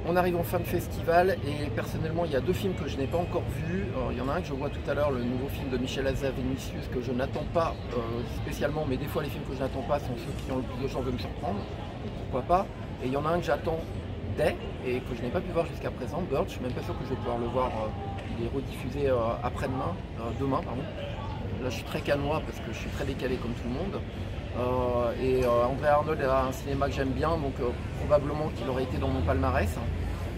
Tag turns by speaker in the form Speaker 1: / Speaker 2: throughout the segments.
Speaker 1: On arrive en fin de festival et personnellement il y a deux films que je n'ai pas encore vus. Il y en a un que je vois tout à l'heure, le nouveau film de Michel Azza, Vinicius, que je n'attends pas spécialement, mais des fois les films que je n'attends pas sont ceux qui ont le plus de chances de me surprendre, donc pourquoi pas. Et il y en a un que j'attends dès et que je n'ai pas pu voir jusqu'à présent, Bird. Je suis même pas sûr que je vais pouvoir le voir, il est rediffusé après-demain, demain pardon. Là je suis très canois parce que je suis très décalé comme tout le monde. André Arnold a un cinéma que j'aime bien, donc probablement qu'il aurait été dans mon palmarès.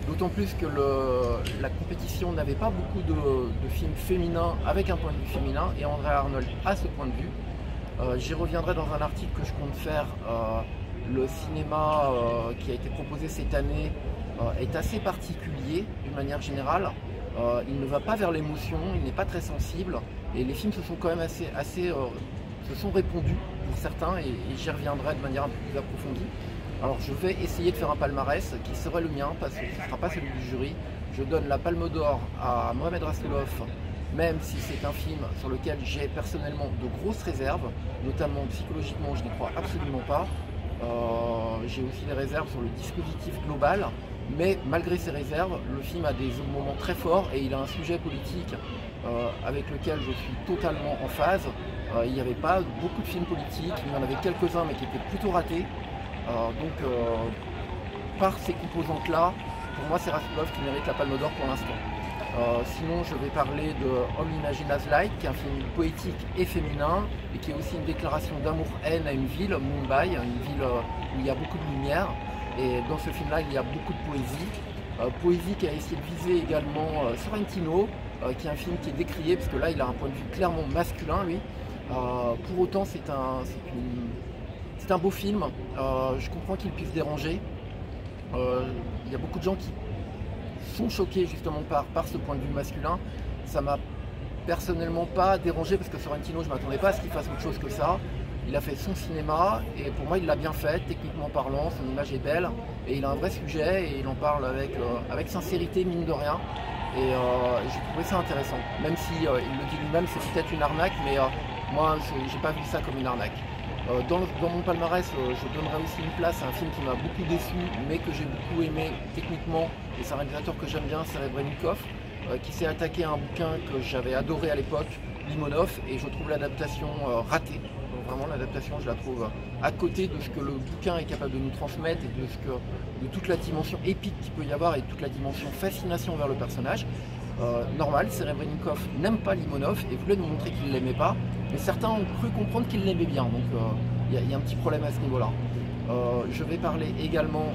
Speaker 1: D'autant plus que la compétition n'avait pas beaucoup de films féminins avec un point de vue féminin, et André Arnold a ce point de vue. J'y reviendrai dans un article que je compte faire. Le cinéma qui a été proposé cette année est assez particulier d'une manière générale. Il ne va pas vers l'émotion, il n'est pas très sensible, et les films se sont quand même se sont répondus pour certains, et j'y reviendrai de manière un peu plus approfondie. Alors je vais essayer de faire un palmarès qui serait le mien, parce que ce ne sera pas celui du jury. Je donne la Palme d'Or à Mohamed Rassoulov, même si c'est un film sur lequel j'ai personnellement de grosses réserves, notamment psychologiquement, je n'y crois absolument pas. J'ai aussi des réserves sur le dispositif global, mais malgré ces réserves, le film a des moments très forts et il a un sujet politique avec lequel je suis totalement en phase. Il n'y avait pas beaucoup de films politiques, il y en avait quelques-uns mais qui étaient plutôt ratés. Par ces composantes-là, pour moi c'est Rassoulov qui mérite la Palme d'Or pour l'instant. Sinon je vais parler de All Imagine As Light, qui est un film poétique et féminin, et qui est aussi une déclaration d'amour-haine à une ville, Mumbai, une ville où il y a beaucoup de lumière. Et dans ce film-là, il y a beaucoup de poésie. Poésie qui a essayé de viser également Sorrentino, qui est un film qui est décrié, parce que là il a un point de vue clairement masculin lui. Pour autant c'est un beau film, je comprends qu'il puisse déranger. Il y a beaucoup de gens qui sont choqués justement par ce point de vue masculin. Ça m'a personnellement pas dérangé, parce que Sorrentino, je ne m'attendais pas à ce qu'il fasse autre chose que ça. Il a fait son cinéma et pour moi il l'a bien fait, techniquement parlant, son image est belle et il a un vrai sujet et il en parle avec sincérité, mine de rien. Et j'ai trouvé ça intéressant, même si il le dit lui-même, c'est peut-être une arnaque, mais moi j'ai pas vu ça comme une arnaque. Dans mon palmarès, je donnerai aussi une place à un film qui m'a beaucoup déçu, mais que j'ai beaucoup aimé techniquement, et c'est un réalisateur que j'aime bien, Serebrennikov, qui s'est attaqué à un bouquin que j'avais adoré à l'époque, Limonov, et je trouve l'adaptation ratée. Donc vraiment l'adaptation, je la trouve à côté de ce que le bouquin est capable de nous transmettre et de toute la dimension épique qu'il peut y avoir et toute la dimension fascination vers le personnage. Normal, Serebrennikov n'aime pas Limonov et voulait nous montrer qu'il ne l'aimait pas, mais certains ont cru comprendre qu'il l'aimait bien, donc il y a un petit problème à ce niveau-là. Je vais parler également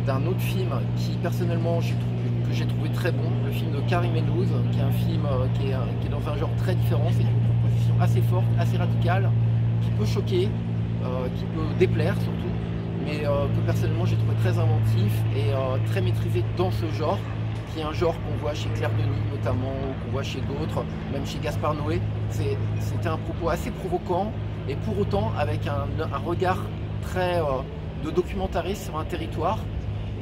Speaker 1: d'un autre film qui personnellement que j'ai trouvé très bon, le film de Karim Enouz, qui est un film qui est dans un genre très différent. C'est une proposition assez forte, assez radicale, qui peut choquer, qui peut déplaire surtout, mais que personnellement j'ai trouvé très inventif et très maîtrisé dans ce genre, qui est un genre qu'on voit chez Claire Denis notamment, qu'on voit chez d'autres, même chez Gaspard Noé. C'était un propos assez provoquant, et pour autant avec un regard très de documentariste sur un territoire.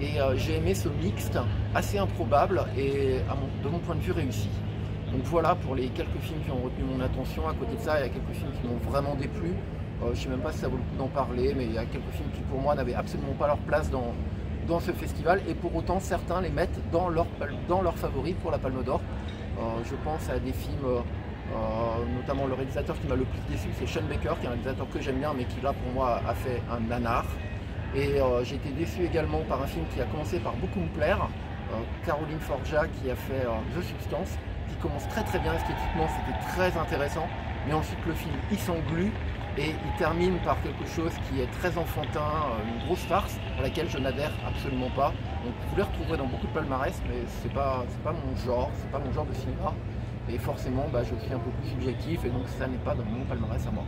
Speaker 1: Et j'ai aimé ce mixte assez improbable et de mon point de vue réussi. Donc voilà pour les quelques films qui ont retenu mon attention. À côté de ça, il y a quelques films qui m'ont vraiment déplu. Je ne sais même pas si ça vaut le coup d'en parler, mais il y a quelques films qui pour moi n'avaient absolument pas leur place dans ce festival, et pour autant certains les mettent dans leurs favoris pour la Palme d'Or. Je pense à des films, notamment le réalisateur qui m'a le plus déçu, c'est Sean Baker, qui est un réalisateur que j'aime bien, mais qui là pour moi a fait un nanar. Et j'ai été déçu également par un film qui a commencé par beaucoup me plaire, Caroline Forja qui a fait The Substance, qui commence très très bien esthétiquement, c'était très intéressant, mais ensuite le film il s'englue et il termine par quelque chose qui est très enfantin, une grosse farce à laquelle je n'adhère absolument pas. Donc vous les retrouverez dans beaucoup de palmarès, mais c'est pas mon genre, c'est pas mon genre de cinéma, et forcément je suis un peu plus subjectif, et donc ça n'est pas dans mon palmarès à moi.